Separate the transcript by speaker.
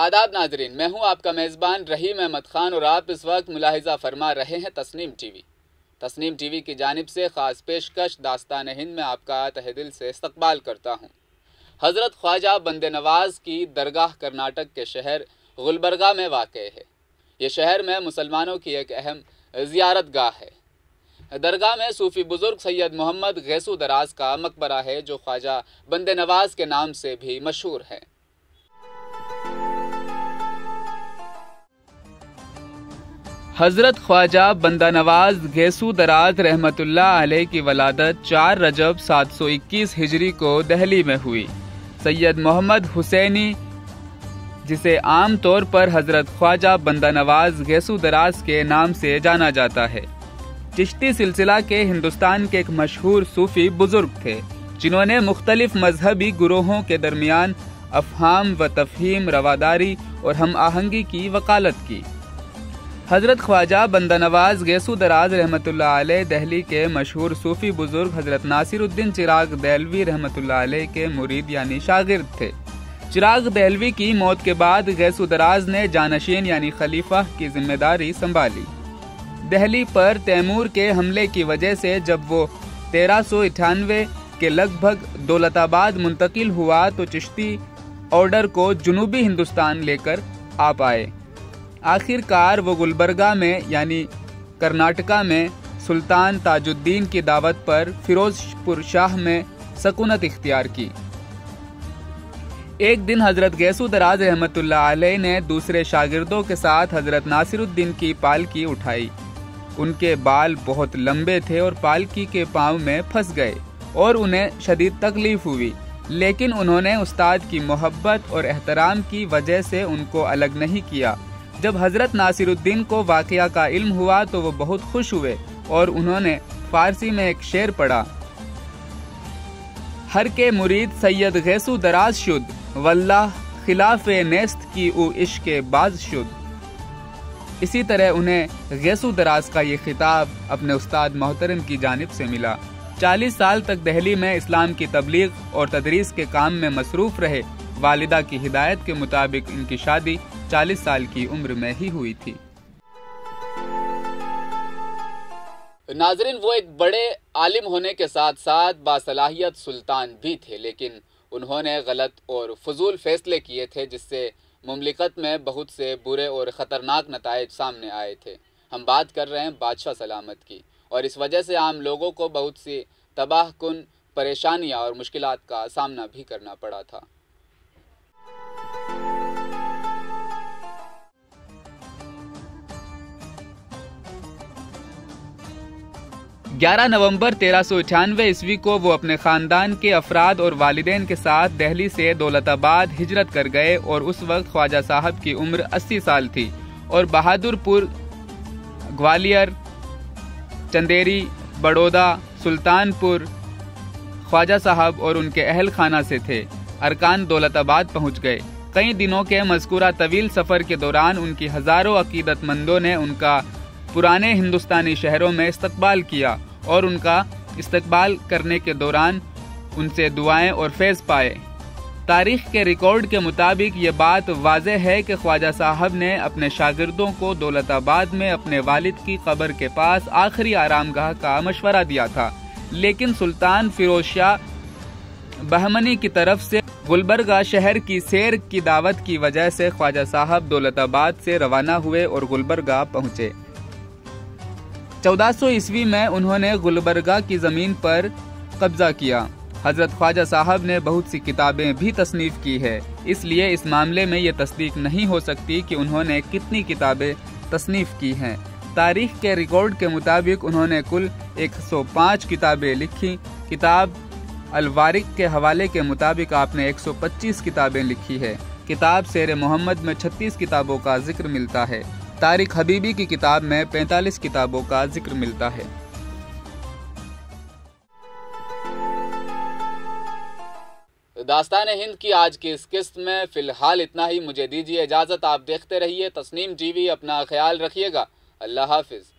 Speaker 1: आदाब नाजरीन, मैं हूं आपका मेज़बान रहीम अहमद ख़ान और आप इस वक्त मुलाहिज़ा फरमा रहे हैं तस्नीम टीवी। तस्नीम टीवी की जानिब से ख़ास पेशकश दास्तान हिंद में आपका तहे दिल से इस्तकबाल करता हूं। हज़रत ख्वाजा बंदे नवाज़ की दरगाह कर्नाटक के शहर गुलबर्गा में वाक़ है। ये शहर में मुसलमानों की एक अहम ज़ियारतगाह है। दरगाह में सूफ़ी बुज़ुर्ग सैयद मोहम्मद गैसू दराज का मकबरा है, जो ख्वाजा बंदे नवाज़ के नाम से भी मशहूर है। हज़रत ख्वाजा बंदा नवाज गैसू दराज रहमतुल्लाह अलैह की वलादत 4 रजब 721 हिजरी को दिल्ली में हुई। सैयद मोहम्मद हुसैनी, जिसे आम तौर पर हज़रत ख्वाजा बंदा नवाज गैसू दराज के नाम से जाना जाता है, चिश्ती सिलसिला के हिंदुस्तान के एक मशहूर सूफी बुजुर्ग थे, जिन्होंने मुख्तलिफ मजहबी गुरोहों के दरमियान अफ़हाम व तफ़हीम, रवादारी और हम आहंगी की वकालत की। हज़रत ख्वाजा बंदा नवाज गैसू दराज रहमतुल्लाह अलैह दिल्ली के मशहूर सूफी बुजुर्ग हज़रत नासिरुद्दीन चिराग देहलवी रहमतुल्लाह अलैह के मुरीद यानी शागिर्द थे। चिराग देहलवी की मौत के बाद गैसू दराज ने जानशीन यानी खलीफा की जिम्मेदारी संभाली। दिल्ली पर तैमूर के हमले की वजह से जब वो 1398 के लगभग दौलताबाद मुंतकिल हुआ तो चिश्ती ऑर्डर को जुनूबी हिंदुस्तान लेकर आ पाए। आखिरकार वो गुलबर्गा में यानी कर्नाटका में सुल्तान ताजुद्दीन की दावत पर फिरोजपुर शाह में सकूनत इख्तियार की। एक दिन हज़रत गैसू दराज रहमतुल्लाह अलैह ने दूसरे शागिर्दों के साथ हज़रत नासिरुद्दीन की पालकी उठाई। उनके बाल बहुत लंबे थे और पालकी के पांव में फंस गए और उन्हें शदीद तकलीफ हुई, लेकिन उन्होंने उस्ताद की मोहब्बत और एहतराम की वजह से उनको अलग नहीं किया। जब हज़रत नासिरुद्दीन को वाक़या का इल्म हुआ तो वो बहुत खुश हुए और उन्होंने फारसी में एक शेर पढ़ा, हर के मुरीद सैयद गैसू दराज शुद, वल्लाह खिलाफे नेस्त की उ इश्के बाज शुद। इसी तरह उन्हें गैसू दराज का ये खिताब अपने उस्ताद मोहतरम की जानिब से मिला। 40 साल तक दिल्ली में इस्लाम की तबलीग और तदरीस के काम में मसरूफ़ रहे। वालिदा की हिदायत के मुताबिक इनकी शादी 40 साल की उम्र में ही हुई थी। नाजरीन, वो एक बड़े आलिम होने के साथ साथ बासलाहियत सुल्तान भी थे, लेकिन उन्होंने गलत और फजूल फैसले किए थे, जिससे मुमलिकत में बहुत से बुरे और ख़तरनाक नताइज सामने आए थे। हम बात कर रहे हैं बादशाह सलामत की, और इस वजह से आम लोगों को बहुत सी तबाहकुन परेशानियां और मुश्किलात का सामना भी करना पड़ा था। 11 नवंबर 1398 ईस्वी को वो अपने ख़ानदान के अफराद और वालिदैन के साथ दिल्ली से दौलताबाद हिजरत कर गए और उस वक्त ख्वाजा साहब की उम्र 80 साल थी और बहादुरपुर, ग्वालियर, चंदेरी, बड़ौदा, सुल्तानपुर ख्वाजा साहब और उनके अहल खाना से थे। अरकान दौलताबाद पहुंच गए। कई दिनों के मज़कूरा तवील सफ़र के दौरान उनकी हज़ारों अकीदतमंदों ने उनका पुराने हिंदुस्तानी शहरों में इस्तकबाल किया और उनका इस्तकबाल करने के दौरान उनसे दुआएं और फैज़ पाए। तारीख़ के रिकॉर्ड के मुताबिक ये बात वाज़ेह है कि ख्वाजा साहब ने अपने शागिर्दों को दौलताबाद में अपने वालिद की कब्र के पास आखिरी आरामगाह का मशवरा दिया था, लेकिन सुल्तान फिरोज शाह बहमनी की तरफ से गुलबर्गा शहर की सैर की दावत की वजह से ख्वाजा साहब दौलताबाद से रवाना हुए और गुलबर्गा पहुँचे। 1400 ईस्वी में उन्होंने गुलबर्गा की ज़मीन पर कब्जा किया। हज़रत ख्वाजा साहब ने बहुत सी किताबें भी तसनीफ़ की है, इसलिए इस मामले में ये तस्दीक नहीं हो सकती कि उन्होंने कितनी किताबें तसनीफ़ की हैं। तारीख़ के रिकॉर्ड के मुताबिक उन्होंने कुल 105 किताबें लिखी। किताब अल-वारिक के हवाले के मुताबिक आपने 125 किताबें लिखी है। किताब शेर मोहम्मद में 36 किताबों का जिक्र मिलता है। तारिक हबीबी की किताब में 45 किताबों का जिक्र मिलता है। दास्तान हिंद की आज की इस किस्त में फ़िलहाल इतना ही। मुझे दीजिए इजाज़त। आप देखते रहिए तस्नीम टीवी। अपना ख्याल रखिएगा। अल्लाह हाफिज़।